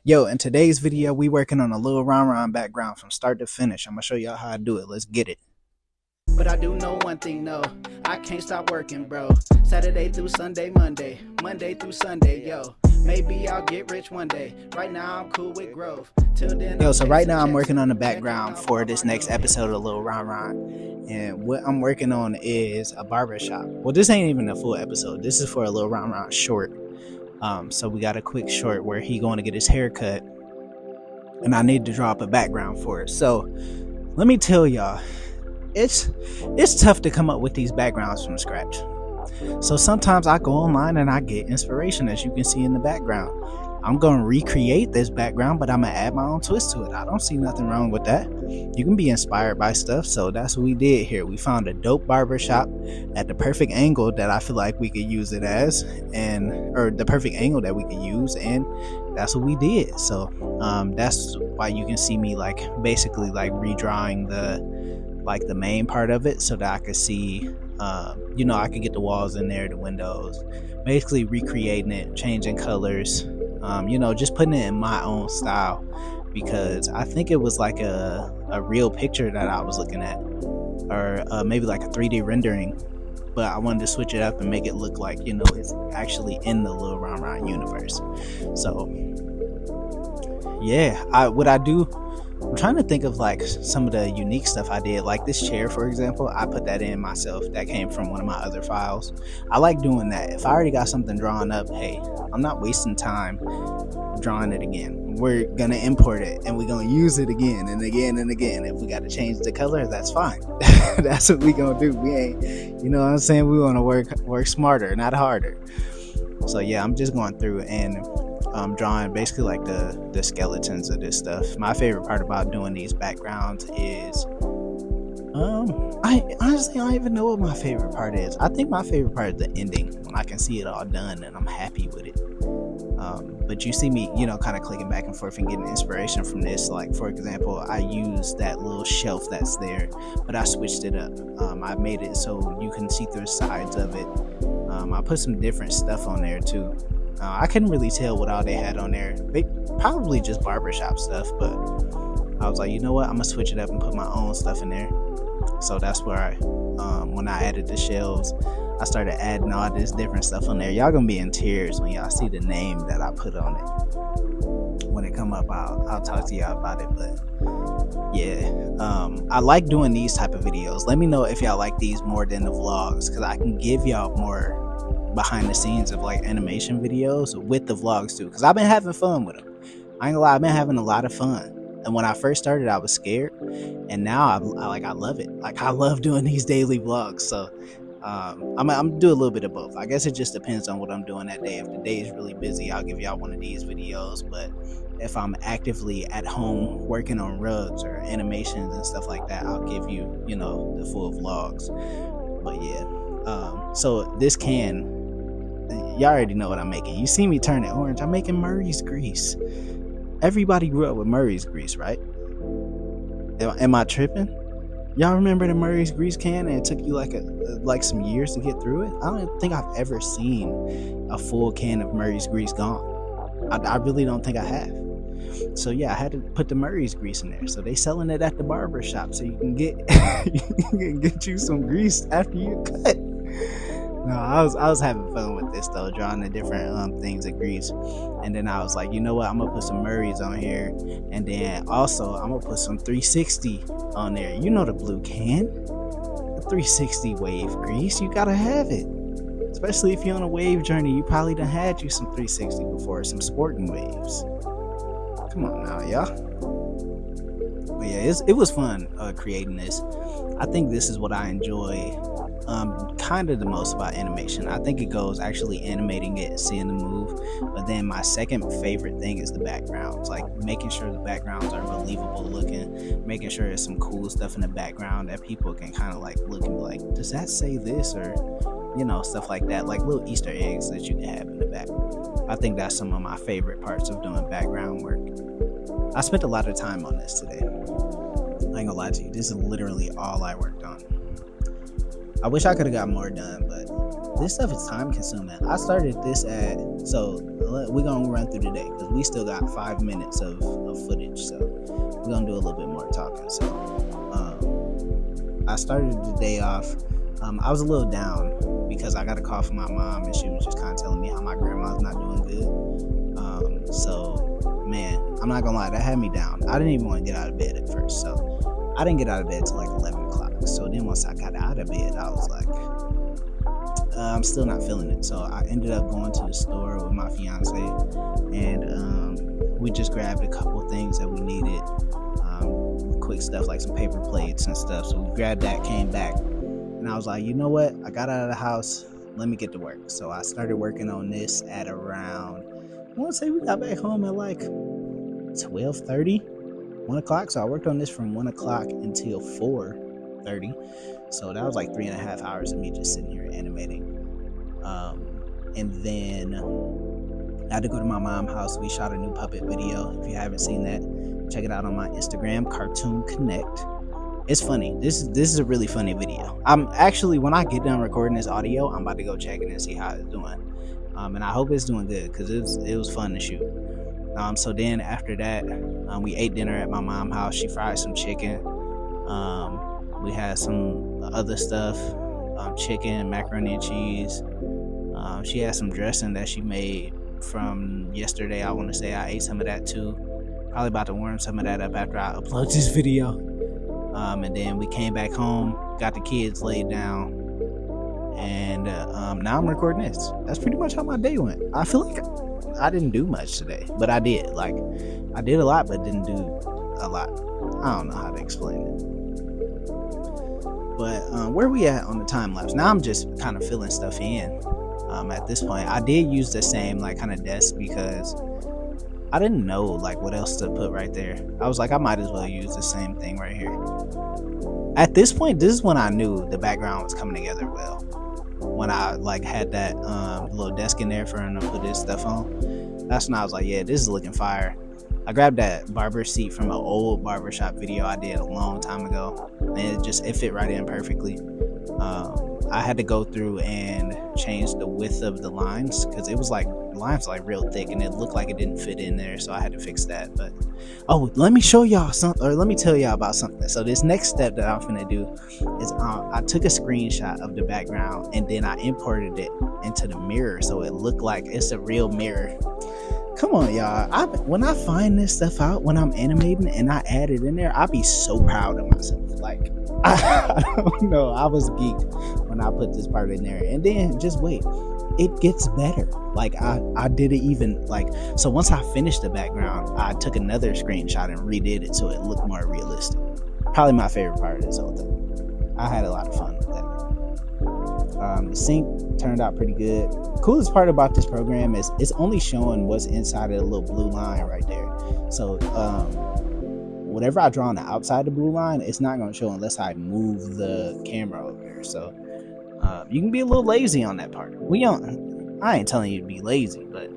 Yo, in today's video, we working on a little round background from start to finish. I'm gonna show y'all how I do it. Let's get it. But I do know one thing, no, I can't stop working, bro. Saturday through Sunday, Monday through Sunday, yo. Maybe I'll get rich one day. Right now I'm cool with growth. Till then, yo, so right now I'm working on the background for this next episode of Little Round. And what I'm working on is a barber shop. Well, this ain't even a full episode. This is for a Little Round short. So we got a quick short where he going to get his hair cut, and I need to draw up a background for it. So let me tell y'all, it's tough to come up with these backgrounds from scratch. So sometimes I go online and I get inspiration, as you can see in the background. I'm going to recreate this background, but I'm going to add my own twist to it. I don't see nothing wrong with that. You can be inspired by stuff. So that's what we did here. We found a dope barber shop at the perfect angle that I feel like we could use it as, or the perfect angle that we could use. And that's what we did. So that's why you can see me basically redrawing the main part of it so that I could see, I could get the walls in there, the windows, basically recreating it, changing colors. Just putting it in my own style, because I think it was like a real picture that I was looking at, or maybe like a 3D rendering, but I wanted to switch it up and make it look like, it's actually in the Little Round universe. So yeah, I'm trying to think of some of the unique stuff I did, like this chair, for example. I put that in myself. That came from one of my other files. I like doing that. If I already got something drawn up, hey, I'm not wasting time drawing it again. We're gonna import it and we're gonna use it again and again and again. If we got to change the color, that's fine. That's what we gonna do. We ain't, what I'm saying, we want to work smarter, not harder. So yeah, I'm just going through and drawing basically like the skeletons of this stuff. My favorite part about doing these backgrounds is I honestly don't even know what my favorite part is. I think my favorite part is the ending, when I can see it all done and I'm happy with it. But you see me, kind of clicking back and forth and getting inspiration from this. Like, for example, I used that little shelf that's there, but I switched it up. I made it so you can see through the sides of it. I put some different stuff on there too. I couldn't really tell what all they had on there. They probably just barbershop stuff, but I was like, you know what? I'm gonna switch it up and put my own stuff in there. So that's where when I added the shelves, I started adding all this different stuff on there. Y'all gonna be in tears when y'all see the name that I put on it. When it come up, I'll talk to y'all about it. But yeah, I like doing these type of videos. Let me know if y'all like these more than the vlogs, because I can give y'all more behind the scenes of animation videos with the vlogs too, because I've been having fun with them. I ain't gonna lie, I've been having a lot of fun. And when I first started, I was scared, and now I love it. I love doing these daily vlogs. So I'm gonna do a little bit of both. I guess it just depends on what I'm doing that day. If the day is really busy, I'll give y'all one of these videos, but if I'm actively at home working on rugs or animations and stuff like that, I'll give you the full vlogs. But yeah, so this can, y'all already know what I'm making. You see me turn it orange. I'm making Murray's grease. Everybody grew up with Murray's grease, right? Am I tripping? Y'all remember the Murray's grease can, and it took you like some years to get through it? I don't think I've ever seen a full can of Murray's grease gone. I really don't think I have. So yeah, I had to put the Murray's grease in there. So they selling it at the barber shop, so you can get you some grease after you cut. No, I was having fun with this though, drawing the different things of grease. And then I was like, you know what, I'm gonna put some Murray's on here, and then also I'm gonna put some 360 on there. The blue can, the 360 wave grease, you gotta have it. Especially if you're on a wave journey, you probably done had you some 360 before, some sporting waves. Come on now, y'all. But yeah, it was fun creating this. I think this is what I enjoy kind of the most about animation. I think it goes actually animating it, seeing the move. But then my second favorite thing is the backgrounds, like making sure the backgrounds are believable looking, making sure there's some cool stuff in the background that people can kind of look and be like, does that say this? Or stuff like that, like little Easter eggs that you can have in the back. I think that's some of my favorite parts of doing background work. I spent a lot of time on this today. I ain't gonna lie to you, this is literally all I worked on. I wish I could have got more done, but this stuff is time consuming. I started this at, so we're gonna run through the day because we still got 5 minutes of footage, so we're gonna do a little bit more talking. So I started the day off. I was a little down because I got a call from my mom and she was just kind of telling me how my grandma's not doing good. So man, I'm not gonna lie, that had me down. I didn't even want to get out of bed at first, so I didn't get out of bed till like 11 o'clock. So then once I got out of bed, I was like, I'm still not feeling it. So I ended up going to the store with my fiance, and we just grabbed a couple things that we needed, quick stuff like some paper plates and stuff. So we grabbed that, came back, and I was like, you know what? I got out of the house. Let me get to work. So I started working on this at around, I want to say we got back home at like 12:30, 1 o'clock. So I worked on this from 1 o'clock until 4:30. So that was like 3.5 hours of me just sitting here animating. And then I had to go to my mom's house. We shot a new puppet video. If you haven't seen that, check it out on my Instagram, Cartoonconect. It's funny. This is a really funny video. I'm actually, when I get done recording this audio, I'm about to go check it and see how it's doing. And I hope it's doing good because it was fun to shoot. So then after that, we ate dinner at my mom's house. She fried some chicken. We had some other stuff, chicken, macaroni and cheese. She had some dressing that she made from yesterday. I want to say I ate some of that too. Probably about to warm some of that up after I upload this video. And then we came back home, got the kids laid down, and now I'm recording this. That's pretty much how my day went. I feel like I didn't do much today, but I did. Like, I did a lot, but didn't do a lot. I don't know how to explain it. But where we at on the time lapse? Now I'm just kind of filling stuff in. At this point, I did use the same like kind of desk because I didn't know like what else to put right there. I was like, I might as well use the same thing right here. At this point, this is when I knew the background was coming together well. When I like had that little desk in there for him to put his stuff on, that's when I was like, yeah, this is looking fire. I grabbed that barber seat from an old barbershop video I did a long time ago, and it fit right in perfectly. I had to go through and change the width of the lines because it was like the lines like real thick and it looked like it didn't fit in there, so I had to fix that. But let me show y'all something, or let me tell y'all about something. So this next step that I'm gonna do is I took a screenshot of the background and then I imported it into the mirror so it looked like it's a real mirror. Come on, y'all. When I find this stuff out when I'm animating and I add it in there, I'll be so proud of myself. Like, I don't know. I was geeked when I put this part in there. And then just wait. It gets better. Like, I did it even, like, so once I finished the background, I took another screenshot and redid it so it looked more realistic. Probably my favorite part of this whole thing. I had a lot of fun with that. The sync turned out pretty good. Coolest part about this program is it's only showing what's inside of the little blue line right there. So whatever I draw on the outside of the blue line, it's not going to show unless I move the camera over there. So you can be a little lazy on that part. I ain't telling you to be lazy, but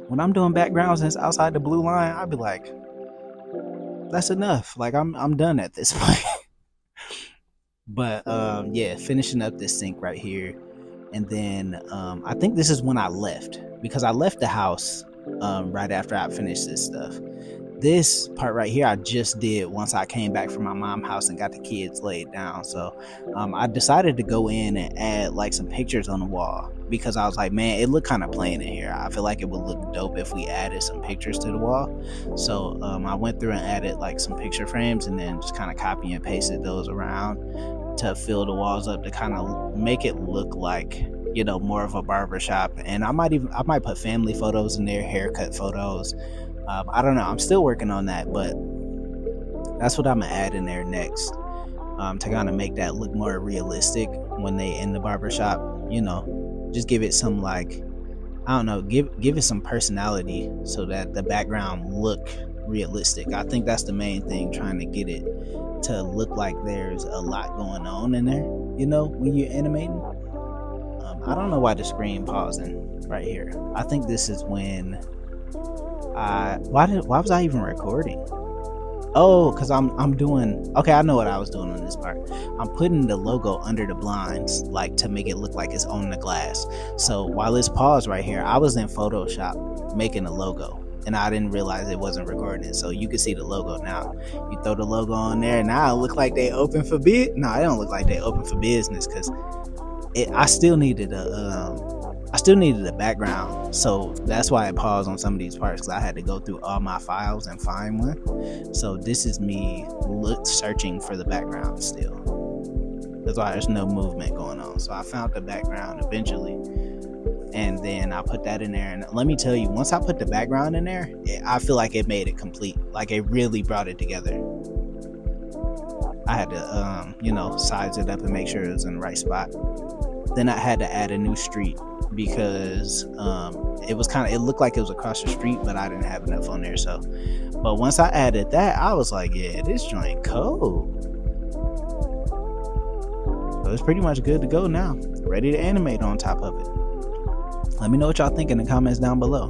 when I'm doing backgrounds and it's outside the blue line, I'll be like, that's enough. Like, I'm done at this point. But yeah, finishing up this sync right here. And then I think this is when I left, because I left the house right after I finished this stuff. This part right here I just did once I came back from my mom's house and got the kids laid down. So I decided to go in and add like some pictures on the wall because I was like, man, it looked kind of plain in here. I feel like it would look dope if we added some pictures to the wall. So I went through and added like some picture frames and then just kind of copy and pasted those around to fill the walls up to kind of make it look like, you know, more of a barber shop. And I might put family photos in there, haircut photos. I don't know. I'm still working on that, but that's what I'm gonna add in there next, to kind of make that look more realistic when they in the barbershop. You know, just give it some, like, I don't know, give it some personality so that the background look realistic. I think that's the main thing, trying to get it to look like there's a lot going on in there, you know, when you're animating. I don't know why the screen pausing right here. I think this is when why was I even recording? Oh, because I'm doing, okay, I know what I was doing on this part. I'm putting the logo under the blinds, like to make it look like it's on the glass. So while it's paused right here, I was in Photoshop making a logo, and I didn't realize it wasn't recording it. So you can see the logo now. You throw the logo on there, now it look like they open for bid. No, it don't look like they open for business, because I still needed a background, so that's why I paused on some of these parts, because I had to go through all my files and find one. So this is me searching for the background still. That's why there's no movement going on. So I found the background eventually, and then I put that in there. And let me tell you, once I put the background in there, I feel like it made it complete. Like it really brought it together. I had to, size it up and make sure it was in the right spot. Then I had to add a new street, because it looked like it was across the street, but I didn't have enough on there. So, but once I added that, I was like, yeah, this joint cold. So it's pretty much good to go now, ready to animate on top of it. Let me know what y'all think in the comments down below.